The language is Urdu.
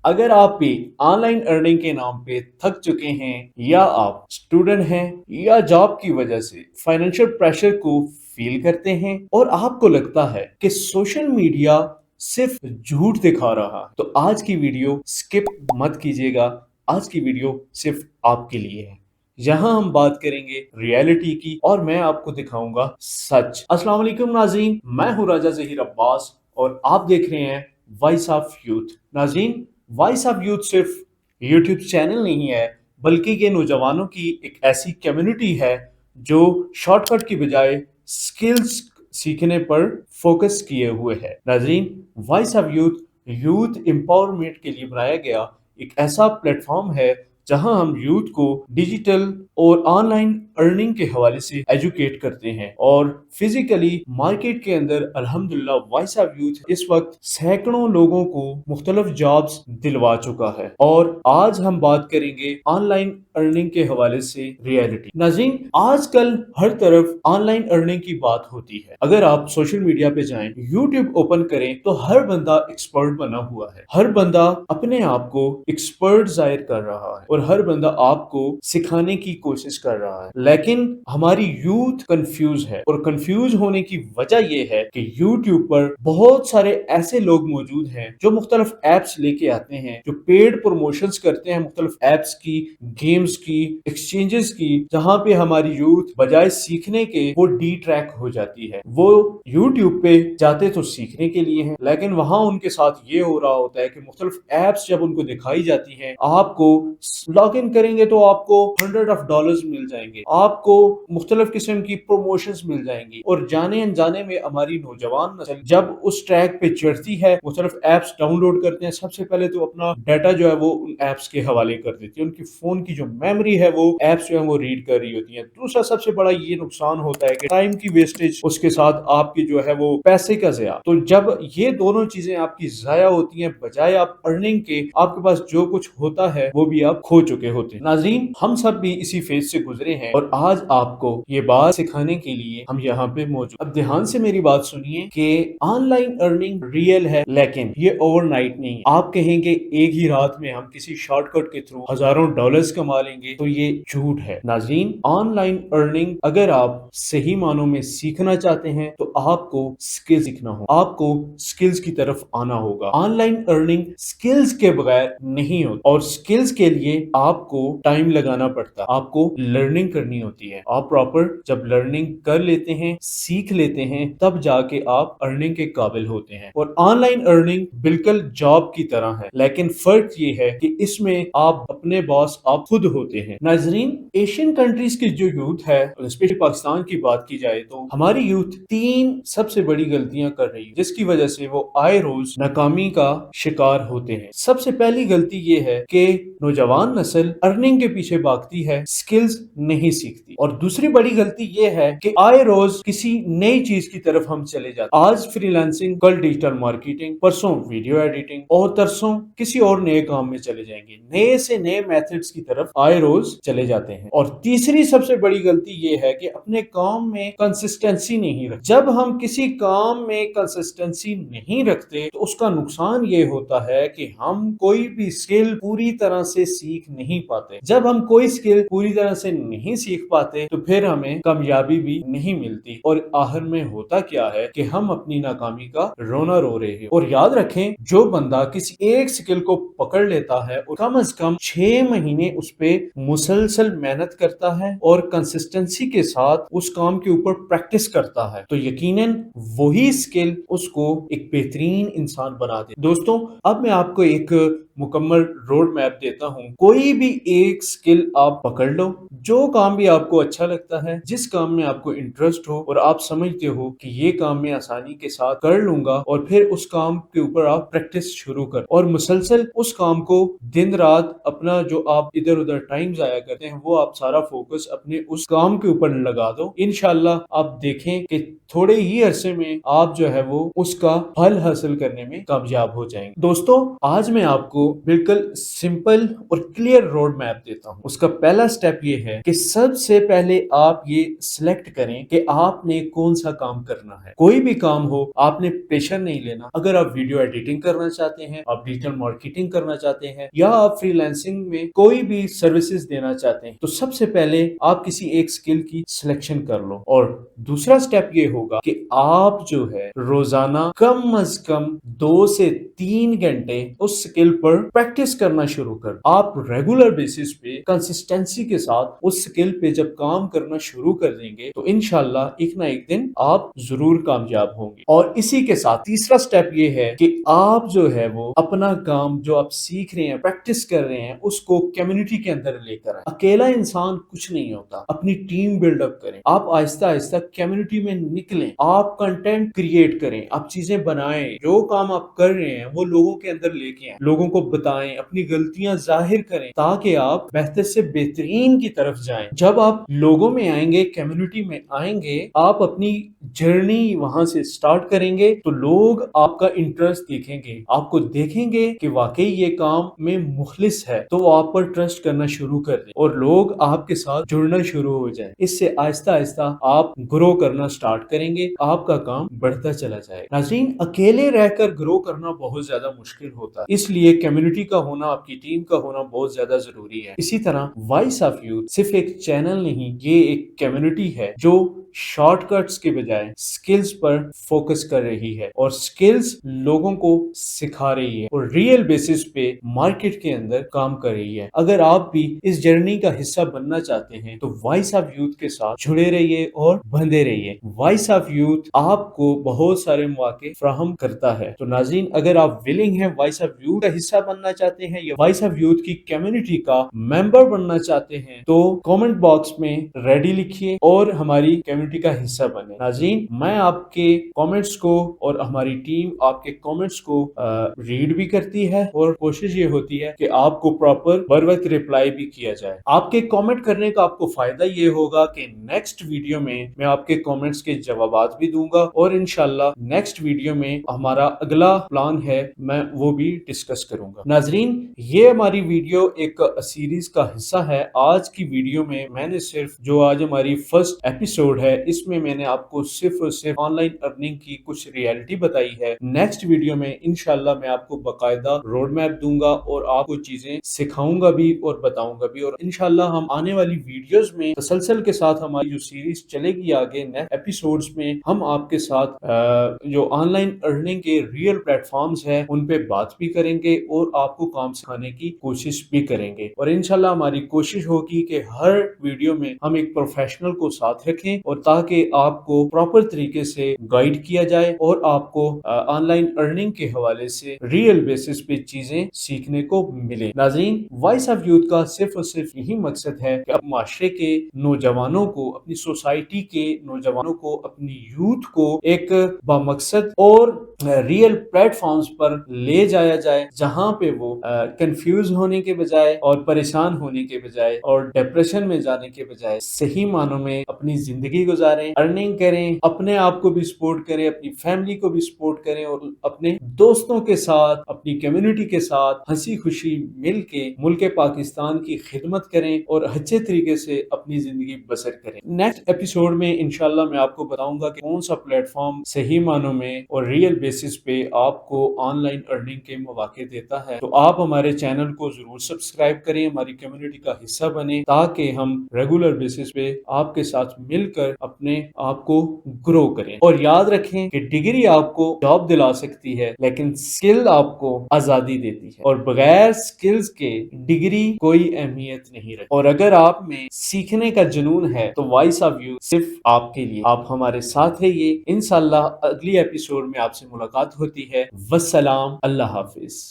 اگر آپ بھی آن لائن ارننگ کے نام پہ تھک چکے ہیں یا آپ اسٹوڈنٹ ہیں یا جاب کی وجہ سے فائنینشیل پریشر کو فیل کرتے ہیں اور آپ کو لگتا ہے کہ سوشل میڈیا صرف جھوٹ دکھا رہا ہے تو آج کی ویڈیو سکپ مت کیجیے گا. آج کی ویڈیو صرف آپ کے لیے ہے. یہاں ہم بات کریں گے ریئلٹی کی اور میں آپ کو دکھاؤں گا سچ. السلام علیکم ناظرین، میں ہوں راجہ ظہیر عباس اور آپ دیکھ رہے ہیں وائس آف یوتھ. ناظرین، وائس آف یوتھ صرف یوٹیوب چینل نہیں ہے بلکہ یہ نوجوانوں کی ایک ایسی کمیونٹی ہے جو شارٹ کٹ کی بجائے سکلز سیکھنے پر فوکس کیے ہوئے ہے. ناظرین، voice of youth youth empowerment کے لیے بنایا گیا ایک ایسا پلیٹ فارم ہے جہاں ہم یوتھ کو ڈیجیٹل اور آن لائن ارننگ کے حوالے سے ایجوکیٹ کرتے ہیں اور فزیکلی مارکیٹ کے اندر الحمدللہ وائس آف یوتھ اس وقت سینکڑوں لوگوں کو مختلف جابز دلوا چکا ہے. اور آج ہم بات کریں گے آن لائن ارننگ کے حوالے سے ریئلٹی. ناظرین، آج کل ہر طرف آن لائن ارننگ کی بات ہوتی ہے. اگر آپ سوشل میڈیا پہ جائیں، یوٹیوب اوپن کریں تو ہر بندہ ایکسپرٹ بنا ہوا ہے. ہر بندہ اپنے آپ کو ایکسپرٹ ظاہر کر رہا ہے اور ہر بندہ آپ کو سکھانے کی کوشش کر رہا ہے. لیکن ہماری یوتھ کنفیوز ہے اور کنفیوز ہونے کی وجہ یہ ہے کہ یوٹیوب پر بہت سارے ایسے لوگ موجود ہیں جو مختلف ایپس لے کے آتے ہیں، جو پیڈ پروموشنز کرتے ہیں مختلف ایپس کی، گیمز کی، ایکسچینجز کی، جہاں پہ ہماری یوتھ بجائے سیکھنے کے وہ ڈی ٹریک ہو جاتی ہے. وہ یوٹیوب پہ جاتے تو سیکھنے کے لیے ہیں لیکن وہاں ان کے ساتھ یہ ہو رہا ہوتا ہے کہ مختلف ایپس جب ان کو دکھائی جاتی ہیں، آپ کو لاگ ان کریں گے تو آپ کو $100 مل جائیں گے، آپ کو مختلف قسم کی پروموشنز مل جائیں گی. اور جانے انجانے میں ہماری نوجوان نسل جب اس ٹریک پہ چڑھتی ہے، مختلف ایپس ڈاؤن لوڈ کرتے ہیں، سب سے پہلے تو اپنا ڈیٹا جو ہے وہ ان ایپس کے حوالے کر دیتی ہے. ان کی فون کی جو میموری ہے وہ ایپس جو ہے وہ ریڈ کر رہی ہوتی ہیں. دوسرا سب سے بڑا یہ نقصان ہوتا ہے کہ ٹائم کی ویسٹیج، اس کے ساتھ آپ کی جو ہے وہ پیسے کا ضیاع. تو جب یہ دونوں چیزیں آپ کی ضائع ہوتی ہیں، بجائے آپ ارننگ کے آپ کے پاس جو کچھ ہوتا ہے وہ بھی آپ کھو چکے ہوتے ہیں. ناظرین، ہم سب بھی اسی فیز سے گزرے ہیں اور آج آپ کو یہ بات سکھانے کے لیے ہم یہاں پہ موجود. اب دھیان سے میری بات سنیے کہ آن لائن ارننگ ریئل ہے لیکن یہ اوور نائٹ نہیں. آپ کہیں گے ایک ہی رات میں ہم کسی شارٹ کٹ کے تھرو ہزاروں ڈالرز کما لیں گے تو یہ جھوٹ ہے. ناظرین، آن لائن ارننگ اگر آپ صحیح معنوں میں سیکھنا چاہتے ہیں تو آپ کو سکل سیکھنا ہوگا، آپ کو سکلز کی طرف آنا ہوگا. آن لائن ارننگ سکلز کے بغیر نہیں ہوتی اور سکلز کے لیے آپ کو ٹائم لگانا پڑتا ہے، آپ کو لرننگ کرنی ہوتی ہے. آپ پراپر جب لرننگ کر لیتے ہیں، سیکھ لیتے ہیں، تب جا کے آپ ارننگ کے قابل ہوتے ہیں. اور آن لائن ارننگ بالکل جاب کی طرح ہے لیکن فرق یہ ہے کہ اس میں آپ اپنے باس آپ خود ہوتے ہیں. ناظرین، ایشین کنٹریز کی جو یوتھ ہے، اسپیشلی پاکستان کی بات کی جائے تو ہماری یوتھ تین سب سے بڑی غلطیاں کر رہی ہے جس کی وجہ سے وہ آئے روز ناکامی کا شکار ہوتے ہیں. سب سے پہلی غلطی یہ ہے کہ نوجوان نسل ارننگ کے پیچھے بھاگتی ہے، سکلز نہیں سیکھتی. اور دوسری بڑی غلطی یہ ہے کہ آئے روز کسی نئی چیز کی طرف ہم چلے جاتے ہیں. آج فری لانسنگ، کل ڈیجیٹل مارکیٹنگ، پرسوں ویڈیو ایڈیٹنگ اور ترسوں کسی اور نئے کام میں چلے جائیں گے. نئے سے نئے میتھڈز کی طرف آئے روز چلے جاتے ہیں. اور تیسری سب سے بڑی غلطی یہ ہے کہ اپنے کام میں کنسسٹنسی نہیں رکھتے. جب ہم کسی کام میں کنسسٹنسی نہیں رکھتے تو اس کا نقصان یہ ہوتا ہے کہ ہم کوئی بھی اسکل پوری طرح سے سیکھ نہیں پاتے. جب ہم کوئی اسکل پوری طرح سے نہیں سیکھ پاتے تو پھر ہمیں کامیابی بھی نہیں ملتی اور آخر میں ہوتا کیا ہے کہ ہم اپنی ناکامی کا رونا رو رہے ہیں. اور یاد رکھیں، جو بندہ کسی ایک اسکل کو پکڑ لیتا ہے اور کم از کم 6 مہینے اس پہ مسلسل محنت کرتا ہے اور کنسسٹنسی کے ساتھ اس کام کے اوپر پریکٹس کرتا ہے تو یقیناً وہی اسکل اس کو ایک بہترین انسان بنا دے. دوستوں، اب میں آپ کو ایک مکمل روڈ میپ دیتا ہوں. کوئی بھی ایک سکل آپ پکڑ لو، جو کام بھی آپ کو اچھا لگتا ہے، جس کام میں آپ کو انٹرسٹ ہو اور آپ سمجھتے ہو کہ یہ کام میں آسانی کے ساتھ کر لوں گا، اور پھر اس کام کے اوپر آپ پریکٹس شروع کر اور مسلسل اس کام کو دن رات اپنا جو آپ ادھر ادھر ٹائم ضائع کرتے ہیں وہ آپ سارا فوکس اپنے اس کام کے اوپر لگا دو. انشاءاللہ آپ دیکھیں کہ تھوڑے ہی عرصے میں آپ جو ہے وہ اس کا پھل حاصل کرنے میں کامیاب ہو جائیں گے. دوستوں، آج میں آپ کو بالکل سمپل اور کلیئر روڈ میپ دیتا ہوں۔ اس کا پہلا سٹیپ یہ ہے کہ سب سے پہلے آپ یہ سلیکٹ کریں کہ آپ نے کون سا کام کرنا ہے۔ کوئی بھی کام ہو، آپ نے پریشر نہیں لینا۔ اگر آپ ویڈیو ایڈیٹنگ کرنا چاہتے ہیں، آپ ڈیجیٹل مارکیٹنگ کرنا چاہتے ہیں، یا آپ فری لانسنگ میں کوئی بھی سروسز دینا چاہتے ہیں، تو سب سے پہلے آپ کسی ایک سکل کی سلیکشن کر لو۔ اور دوسرا سٹیپ یہ ہوگا کہ آپ جو ہے روزانہ کم از کم 2 سے 3 گھنٹے اس سکل پر پریکٹس کرنا شروع کر۔ آپ ریگولر بیسس پہ کنسسٹنسی کے ساتھ اس سکل پہ جب کام کرنا شروع کر دیں گے تو انشاءاللہ ایک نہ ایک دن آپ ضرور کامیاب ہوں گے۔ اور اسی کے ساتھ تیسرا سٹیپ یہ ہے کہ آپ جو ہے وہ اپنا کام جو آپ سیکھ رہے ہیں، پریکٹس کر رہے ہیں، اس کو کمیونٹی کے اندر لے کر آئیں۔ اکیلا انسان کچھ نہیں ہوتا، اپنی ٹیم بلڈ اپ کریں۔ آپ آہستہ آہستہ کمیونٹی میں نکلیں، آپ کنٹینٹ کریٹ کریں، آپ چیزیں بنائیں، جو کام آپ کر رہے ہیں وہ لوگوں کے اندر لے کے آئیں، لوگوں کو بتائیں، اپنی غلطیاں ظاہر کریں تاکہ آپ بہتر سے بہترین کی طرف جائیں۔ جب آپ لوگوں میں آئیں گے، کمیونٹی میں آئیں گے، آپ اپنی جرنی وہاں سے سٹارٹ کریں گے تو لوگ آپ کا انٹرسٹ دیکھیں گے، آپ کو دیکھیں گے کہ واقعی یہ کام میں مخلص ہے تو وہ آپ پر ٹرسٹ کرنا شروع کر دیں اور لوگ آپ کے ساتھ جڑنا شروع ہو جائیں۔ اس سے آہستہ آہستہ آپ گرو کرنا سٹارٹ کریں گے، آپ کا کام بڑھتا چلا جائے گا۔ ناظرین، اکیلے رہ کر گرو کرنا بہت زیادہ مشکل ہوتا ہے، اس لیے کمیونٹی کا ہونا، آپ کی ٹیم کا ہونا بہت زیادہ ضروری ہے۔ اسی طرح وائس آف یوتھ صرف ایک چینل نہیں، یہ ایک کمیونٹی ہے جو شارٹ کٹس کے بجائے سکلز پر فوکس کر رہی ہے اور سکلز لوگوں کو سکھا رہی ہے اور ریئل بیسس پہ مارکیٹ کے اندر کام کر رہی ہے۔ اگر آپ بھی اس جرنی کا حصہ بننا چاہتے ہیں تو وائس آف یوتھ کے ساتھ جڑے رہیے اور بندھے رہیے۔ وائس آف یوتھ آپ کو بہت سارے مواقع فراہم کرتا ہے۔ تو ناظرین، اگر آپ ولنگ ہیں، وائس آف یوتھ کا حصہ بننا چاہتے ہیں یا وائس آف یوتھ کی کمیونٹی کا ممبر بننا چاہتے ہیں تو کامنٹ باکس میں ریڈی لکھیے اور ہماری کمیونٹی کا حصہ بنے۔ ناظرین، میں آپ کے کامنٹس کو اور ہماری ٹیم آپ کے کامنٹس کو ریڈ بھی کرتی ہے اور کوشش یہ ہوتی ہے کہ آپ کو پراپر بر وقت ریپلائی بھی کیا جائے۔ آپ کے کامنٹ کرنے کا آپ کو فائدہ یہ ہوگا کہ نیکسٹ ویڈیو میں آپ کے کامنٹس کے جوابات بھی دوں گا اور انشاءاللہ نیکسٹ ویڈیو میں ہمارا اگلا پلان ہے، میں وہ بھی ڈسکس کروں گا۔ ناظرین، یہ ہماری ویڈیو ایک سیریز کا حصہ ہے۔ آج کی ویڈیو میں نے صرف جو آج ہماری فرسٹ ایپیسوڈ ہے، اس میں نے آپ کو صرف اور صرف آن لائن ارننگ کی کچھ ریالٹی بتائی ہے۔ نیکسٹ ویڈیو میں انشاءاللہ میں آپ کو باقاعدہ روڈ میپ دوں گا اور آپ کو چیزیں سکھاؤں گا بھی اور بتاؤں گا بھی، اور انشاءاللہ ہم آنے والی ویڈیوز میں تسلسل کے ساتھ ہماری جو سیریز چلے گی آگے نیکسٹ ایپیسوڈز میں ہم آپ کے ساتھ جو آن لائن ارننگ کے ریئل پلیٹ فارمز ہیں ان پہ بات بھی کریں گے اور آپ کو کام سکھانے کی کوشش بھی کریں گے، اور انشاءاللہ ہماری کوشش ہوگی کہ ہر ویڈیو میں ہم ایک پروفیشنل کو ساتھ رکھیں اور تاکہ آپ کو پراپر طریقے سے گائیڈ کیا جائے اور آپ کو آن لائن ارننگ کے حوالے سے ریئل بیسس پہ چیزیں سیکھنے کو ملے۔ ناظرین، وائس آف یوتھ کا صرف اور صرف یہی مقصد ہے کہ معاشرے کے نوجوانوں کو، اپنی سوسائٹی کے نوجوانوں کو، اپنی یوتھ کو ایک بامقصد اور ریئل پلیٹ فارمز پر لے جایا جائے جہاں پہ وہ کنفیوز ہونے کے بجائے اور پریشان ہونے کے بجائے اور ڈپریشن میں جانے کے بجائے صحیح معنوں میں اپنی زندگی گزاریں، ارننگ کریں، اپنے آپ کو بھی سپورٹ کریں، اپنی فیملی کو بھی سپورٹ کریں اور اپنے دوستوں کے ساتھ، اپنی کمیونٹی کے ساتھ ہنسی خوشی مل کے ملک پاکستان کی خدمت کریں اور اچھے طریقے سے اپنی زندگی بسر کریں۔ نیکسٹ ایپیسوڈ میں انشاءاللہ میں آپ کو بتاؤں گا کہ کون سا پلیٹ فارم صحیح معنوں میں اور ریئل بیسس پہ آپ کو آن لائن ارننگ کے مواقع دیتا ہے۔ تو آپ ہمارے چینل کو ضرور سبسکرائب کریں، ہماری کمیونٹی کا حصہ بنیں تاکہ ہم ریگولر بیسس پہ آپ کے ساتھ مل کر اپنے آپ کو گرو کریں۔ اور یاد رکھیں کہ ڈگری آپ کو جاب دلا سکتی ہے لیکن سکل آپ کو آزادی دیتی ہے، اور بغیر سکلز کے ڈگری کوئی اہمیت نہیں رکھتی۔ اور اگر آپ میں سیکھنے کا جنون ہے تو وائس آف یوتھ صرف آپ کے لیے۔ آپ ہمارے ساتھ رہیے، انشاءاللہ اگلی ایپیسوڈ میں آپ سے ملاقات ہوتی ہے۔ والسلام، اللہ حافظ۔